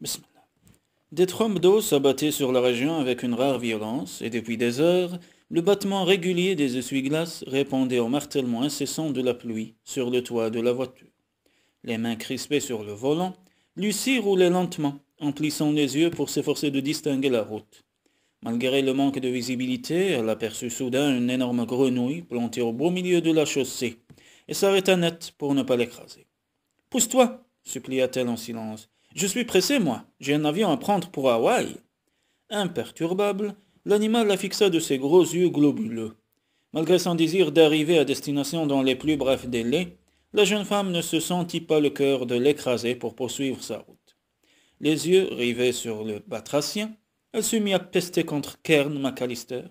Bismillah. Des trombes d'eau s'abattaient sur la région avec une rare violence, et depuis des heures, le battement régulier des essuie-glaces répondait au martèlement incessant de la pluie sur le toit de la voiture. Les mains crispées sur le volant, Lucie roulait lentement, en plissant les yeux pour s'efforcer de distinguer la route. Malgré le manque de visibilité, elle aperçut soudain une énorme grenouille plantée au beau milieu de la chaussée, et s'arrêta net pour ne pas l'écraser. « Pousse-toi » supplia-t-elle en silence. « Je suis pressé, moi. J'ai un avion à prendre pour Hawaï. » Imperturbable, l'animal la fixa de ses gros yeux globuleux. Malgré son désir d'arriver à destination dans les plus brefs délais, la jeune femme ne se sentit pas le cœur de l'écraser pour poursuivre sa route. Les yeux rivés sur le batracien, elle se mit à pester contre Kern McAllister.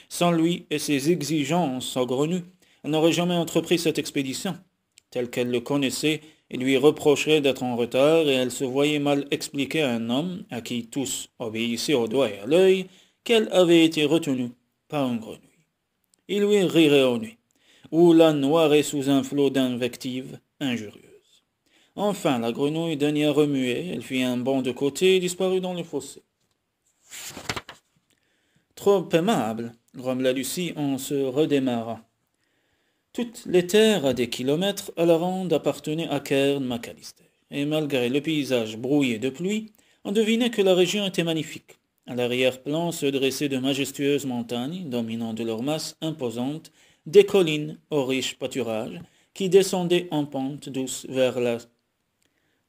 Sans lui et ses exigences saugrenues, elle n'aurait jamais entrepris cette expédition. Tel qu'elle le connaissait, il lui reprocherait d'être en retard et elle se voyait mal expliquer à un homme, à qui tous obéissaient au doigt et à l'œil, qu'elle avait été retenue par une grenouille. Il lui rirait au nez, ou la noirait sous un flot d'invectives injurieuses. Enfin, la grenouille daigna remuer, elle fit un bond de côté et disparut dans le fossé. Trop aimable, grommela Lucie en se redémarrant. Toutes les terres à des kilomètres à la ronde appartenaient à Kern McAllister, et malgré le paysage brouillé de pluie, on devinait que la région était magnifique. À l'arrière-plan se dressaient de majestueuses montagnes, dominant de leur masse imposante des collines aux riches pâturages, qui descendaient en pente douce vers la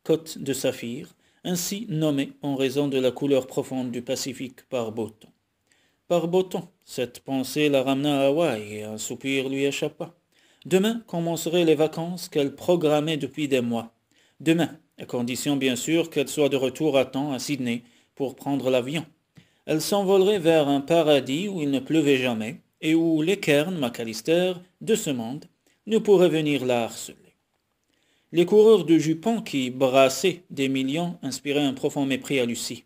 côte de Saphir, ainsi nommée en raison de la couleur profonde du Pacifique par beau temps. Par beau temps, cette pensée la ramena à Hawaï et un soupir lui échappa. Demain commenceraient les vacances qu'elle programmait depuis des mois. Demain, à condition bien sûr qu'elle soit de retour à temps à Sydney pour prendre l'avion. Elle s'envolerait vers un paradis où il ne pleuvait jamais et où les Kern McAllister de ce monde ne pourraient venir la harceler. Les coureurs de jupons qui brassaient des millions inspiraient un profond mépris à Lucie.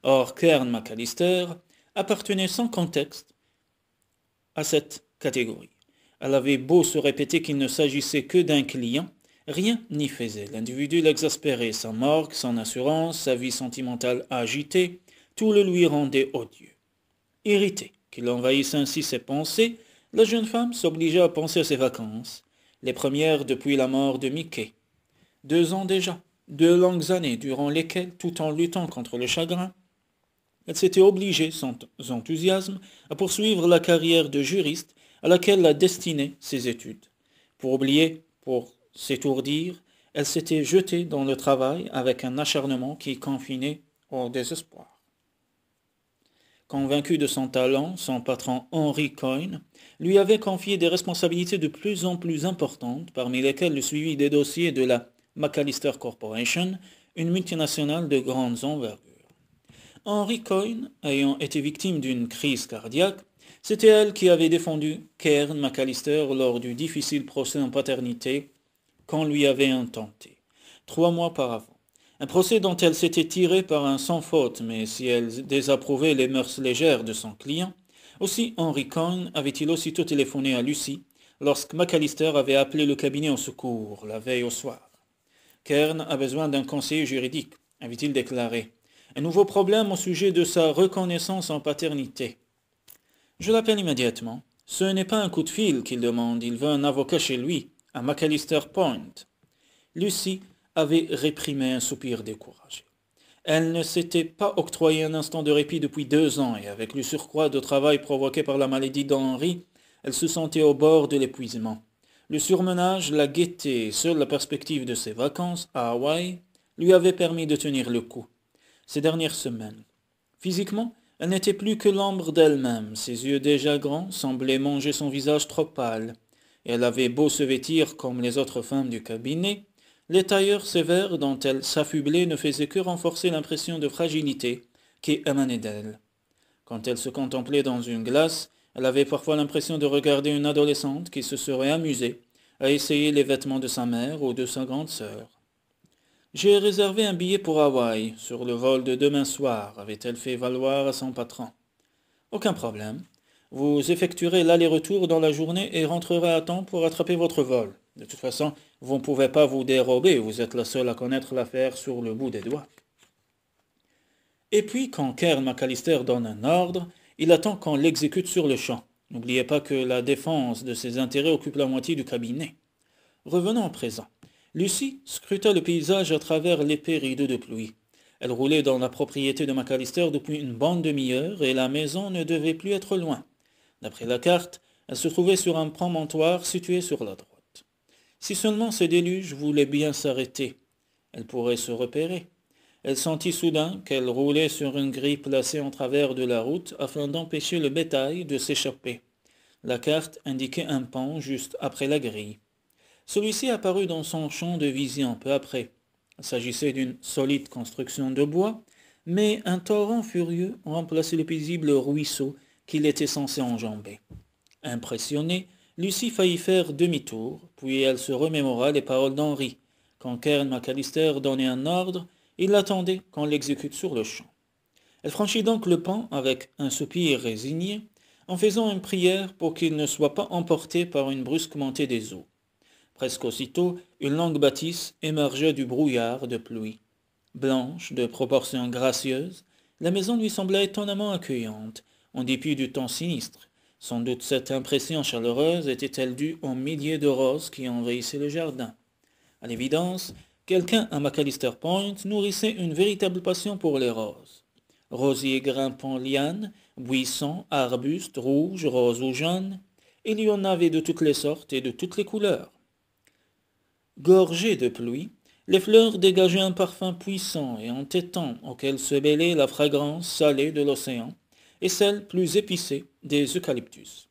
Or, Kern McAllister appartenait sans contexte à cette catégorie. Elle avait beau se répéter qu'il ne s'agissait que d'un client, rien n'y faisait. L'individu l'exaspérait, sa morgue, son assurance, sa vie sentimentale agitée, tout le lui rendait odieux. Irritée qu'il envahisse ainsi ses pensées, la jeune femme s'obligea à penser à ses vacances, les premières depuis la mort de Mickey. 2 ans déjà, 2 longues années durant lesquelles, tout en luttant contre le chagrin, elle s'était obligée, sans enthousiasme, à poursuivre la carrière de juriste à laquelle la destinaient ses études. Pour oublier, pour s'étourdir, elle s'était jetée dans le travail avec un acharnement qui confinait au désespoir. Convaincu de son talent, son patron Henry Coyne lui avait confié des responsabilités de plus en plus importantes, parmi lesquelles le suivi des dossiers de la McAllister Corporation, une multinationale de grande envergure. Henry Coyne, ayant été victime d'une crise cardiaque, c'était elle qui avait défendu Kern McAllister lors du difficile procès en paternité qu'on lui avait intenté, 3 mois par avant. Un procès dont elle s'était tirée par un sans faute, mais si elle désapprouvait les mœurs légères de son client, aussi Henry Coyne avait-il aussitôt téléphoné à Lucie lorsque McAllister avait appelé le cabinet au secours la veille au soir. Kern a besoin d'un conseiller juridique, avait-il déclaré. Un nouveau problème au sujet de sa reconnaissance en paternité. Je l'appelle immédiatement. Ce n'est pas un coup de fil qu'il demande, il veut un avocat chez lui, à McAllister Point. Lucie avait réprimé un soupir découragé. Elle ne s'était pas octroyé un instant de répit depuis 2 ans, et avec le surcroît de travail provoqué par la maladie d'Henri, elle se sentait au bord de l'épuisement. Le surmenage la guettait, et seule la perspective de ses vacances à Hawaï lui avait permis de tenir le coup. Ces dernières semaines. Physiquement, elle n'était plus que l'ombre d'elle-même, ses yeux déjà grands semblaient manger son visage trop pâle, et elle avait beau se vêtir comme les autres femmes du cabinet, les tailleurs sévères dont elle s'affublait ne faisaient que renforcer l'impression de fragilité qui émanait d'elle. Quand elle se contemplait dans une glace, elle avait parfois l'impression de regarder une adolescente qui se serait amusée à essayer les vêtements de sa mère ou de sa grande sœur. J'ai réservé un billet pour Hawaï, sur le vol de demain soir, avait-elle fait valoir à son patron. Aucun problème. Vous effectuerez l'aller-retour dans la journée et rentrerez à temps pour attraper votre vol. De toute façon, vous ne pouvez pas vous dérober, vous êtes la seule à connaître l'affaire sur le bout des doigts. Et puis, quand Cairn McAllister donne un ordre, il attend qu'on l'exécute sur le champ. N'oubliez pas que la défense de ses intérêts occupe la moitié du cabinet. Revenons au présent. Lucie scruta le paysage à travers l'épais rideau de pluie. Elle roulait dans la propriété de McAllister depuis une bonne demi-heure et la maison ne devait plus être loin. D'après la carte, elle se trouvait sur un promontoire situé sur la droite. Si seulement ce déluge voulait bien s'arrêter, elle pourrait se repérer. Elle sentit soudain qu'elle roulait sur une grille placée en travers de la route afin d'empêcher le bétail de s'échapper. La carte indiquait un pont juste après la grille. Celui-ci apparut dans son champ de vision peu après. Il s'agissait d'une solide construction de bois, mais un torrent furieux remplaçait le paisible ruisseau qu'il était censé enjamber. Impressionnée, Lucie faillit faire demi-tour, puis elle se remémora les paroles d'Henri. Quand Cairn McAllister donnait un ordre, il l'attendait qu'on l'exécute sur le champ. Elle franchit donc le pont avec un soupir résigné, en faisant une prière pour qu'il ne soit pas emporté par une brusque montée des eaux. Presque aussitôt, une longue bâtisse émergea du brouillard de pluie. Blanche, de proportions gracieuses, la maison lui sembla étonnamment accueillante, en dépit du temps sinistre. Sans doute cette impression chaleureuse était-elle due aux milliers de roses qui envahissaient le jardin. À l'évidence, quelqu'un à McAllister Point nourrissait une véritable passion pour les roses. Rosiers grimpant lianes, buissons, arbustes, rouges, roses ou jaunes, il y en avait de toutes les sortes et de toutes les couleurs. Gorgées de pluie, les fleurs dégageaient un parfum puissant et entêtant auquel se mêlait la fragrance salée de l'océan et celle plus épicée des eucalyptus.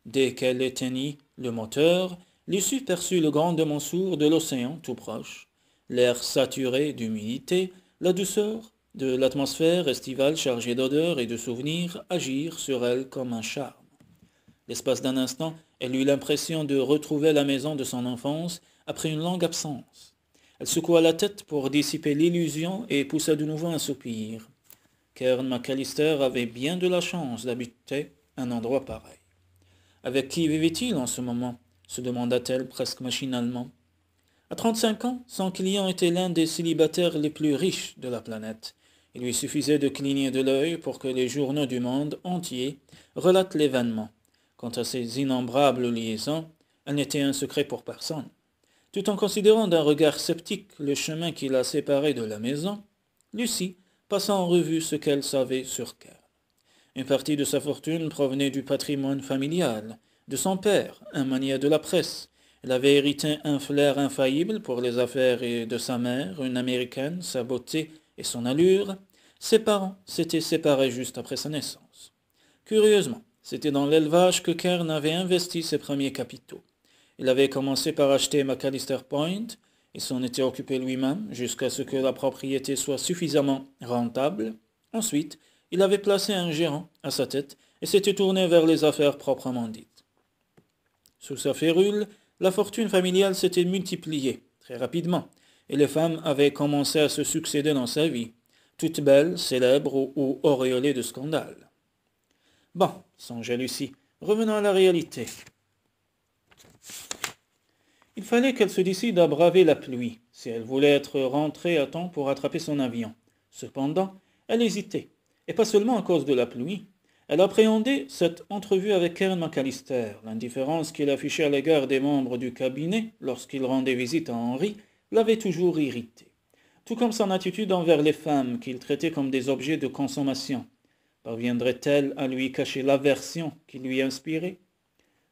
Dès qu'elle éteignit le moteur, Lucie perçut le grondement sourd de l'océan tout proche, l'air saturé d'humidité, la douceur de l'atmosphère estivale chargée d'odeurs et de souvenirs agirent sur elle comme un charme. L'espace d'un instant, elle eut l'impression de retrouver la maison de son enfance après une longue absence. Elle secoua la tête pour dissiper l'illusion et poussa de nouveau un soupir. Cairn McAllister avait bien de la chance d'habiter un endroit pareil. Avec qui vivait-il en ce moment se demanda-t-elle presque machinalement. À 35 ans, son client était l'un des célibataires les plus riches de la planète. Il lui suffisait de cligner de l'œil pour que les journaux du monde entier relatent l'événement. Quant à ses innombrables liaisons, elles n'étaient un secret pour personne. Tout en considérant d'un regard sceptique le chemin qui la séparait de la maison, Lucie passa en revue ce qu'elle savait sur Cairn. Une partie de sa fortune provenait du patrimoine familial, de son père, un magnat de la presse. Elle avait hérité un flair infaillible pour les affaires et de sa mère, une américaine, sa beauté et son allure. Ses parents s'étaient séparés juste après sa naissance. Curieusement, c'était dans l'élevage que Cairn avait investi ses premiers capitaux. Il avait commencé par acheter McAllister Point et s'en était occupé lui-même jusqu'à ce que la propriété soit suffisamment rentable. Ensuite, il avait placé un gérant à sa tête et s'était tourné vers les affaires proprement dites. Sous sa férule, la fortune familiale s'était multipliée très rapidement et les femmes avaient commencé à se succéder dans sa vie, toutes belles, célèbres ou auréolées de scandales. Bon, songeait Lucie, revenons à la réalité. Il fallait qu'elle se décide à braver la pluie, si elle voulait être rentrée à temps pour attraper son avion. Cependant, elle hésitait, et pas seulement à cause de la pluie. Elle appréhendait cette entrevue avec Cairn McAllister. L'indifférence qu'il affichait à l'égard des membres du cabinet lorsqu'il rendait visite à Henri l'avait toujours irrité, tout comme son attitude envers les femmes qu'il traitait comme des objets de consommation. Parviendrait-elle à lui cacher l'aversion qu'il lui inspirait?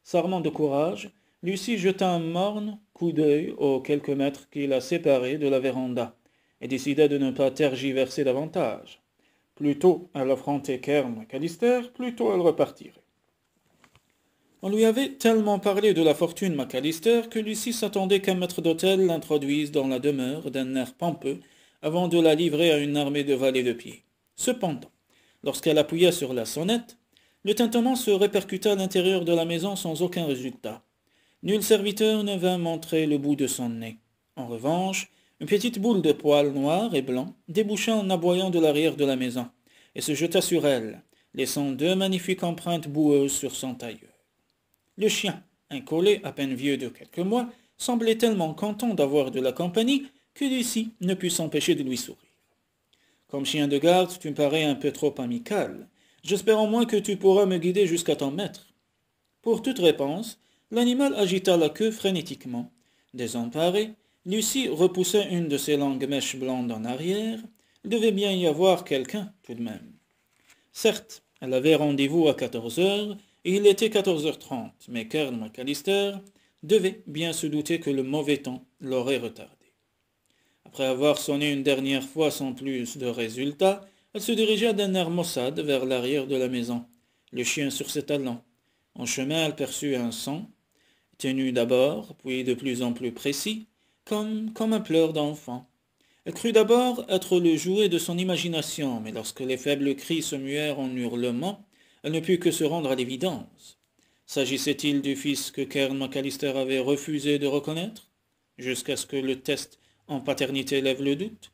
S'armant de courage, Lucie jeta un morne coup d'œil aux quelques mètres qui la séparaient de la véranda et décida de ne pas tergiverser davantage. Plus tôt elle affrontait Cairn McAllister, plus tôt elle repartirait. On lui avait tellement parlé de la fortune McAllister que Lucie s'attendait qu'un maître d'hôtel l'introduise dans la demeure d'un air pompeux avant de la livrer à une armée de valets de pied. Cependant, lorsqu'elle appuya sur la sonnette, le tintement se répercuta à l'intérieur de la maison sans aucun résultat. Nul serviteur ne vint montrer le bout de son nez. En revanche, une petite boule de poils noirs et blancs déboucha en aboyant de l'arrière de la maison et se jeta sur elle, laissant 2 magnifiques empreintes boueuses sur son tailleur. Le chien, un collet à peine vieux de quelques mois, semblait tellement content d'avoir de la compagnie que Lucie ne put s'empêcher de lui sourire. Comme chien de garde, tu me parais un peu trop amical. J'espère au moins que tu pourras me guider jusqu'à ton maître. » Pour toute réponse, l'animal agita la queue frénétiquement. Désemparée, Lucie repoussa une de ses longues mèches blondes en arrière. Il devait bien y avoir quelqu'un, tout de même. Certes, elle avait rendez-vous à 14 heures, et il était 14h30, mais Colonel McAllister devait bien se douter que le mauvais temps l'aurait retardé. Après avoir sonné une dernière fois sans plus de résultat, elle se dirigea d'un air maussade vers l'arrière de la maison, le chien sur ses talons. En chemin, elle perçut un son, ténu d'abord, puis de plus en plus précis, comme un pleur d'enfant. Elle crut d'abord être le jouet de son imagination, mais lorsque les faibles cris se muèrent en hurlements, elle ne put que se rendre à l'évidence. S'agissait-il du fils que Colonel McAllister avait refusé de reconnaître, jusqu'à ce que le test en paternité lève le doute?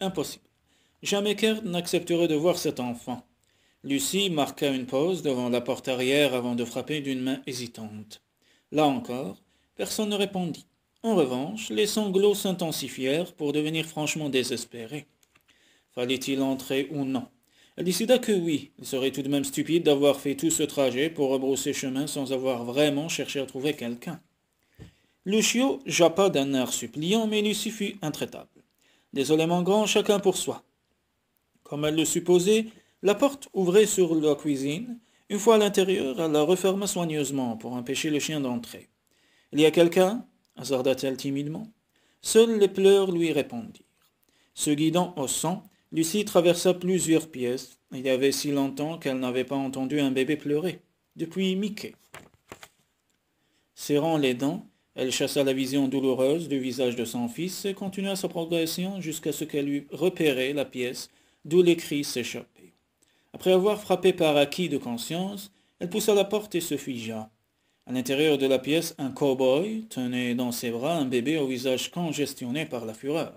Impossible. Jamais Colonel n'accepterait de voir cet enfant. Lucie marqua une pause devant la porte arrière avant de frapper d'une main hésitante. Là encore, personne ne répondit. En revanche, les sanglots s'intensifièrent pour devenir franchement désespérés. Fallait-il entrer ou non? Elle décida que oui, il serait tout de même stupide d'avoir fait tout ce trajet pour rebrousser chemin sans avoir vraiment cherché à trouver quelqu'un. Lucio jappa d'un air suppliant, mais Lucie fut intraitable. Désolé mon grand, chacun pour soi. Comme elle le supposait, la porte ouvrait sur la cuisine. Une fois à l'intérieur, elle la referma soigneusement pour empêcher le chien d'entrer. « Il y a quelqu'un » hasarda-t-elle timidement. Seuls les pleurs lui répondirent. Se guidant au son, Lucie traversa plusieurs pièces. Il y avait si longtemps qu'elle n'avait pas entendu un bébé pleurer, depuis Mickey. Serrant les dents, elle chassa la vision douloureuse du visage de son fils et continua sa progression jusqu'à ce qu'elle eût repéré la pièce d'où les cris s'échappaient. Après avoir frappé par acquis de conscience, elle poussa la porte et se figea. À l'intérieur de la pièce, un cow-boy tenait dans ses bras un bébé au visage congestionné par la fureur.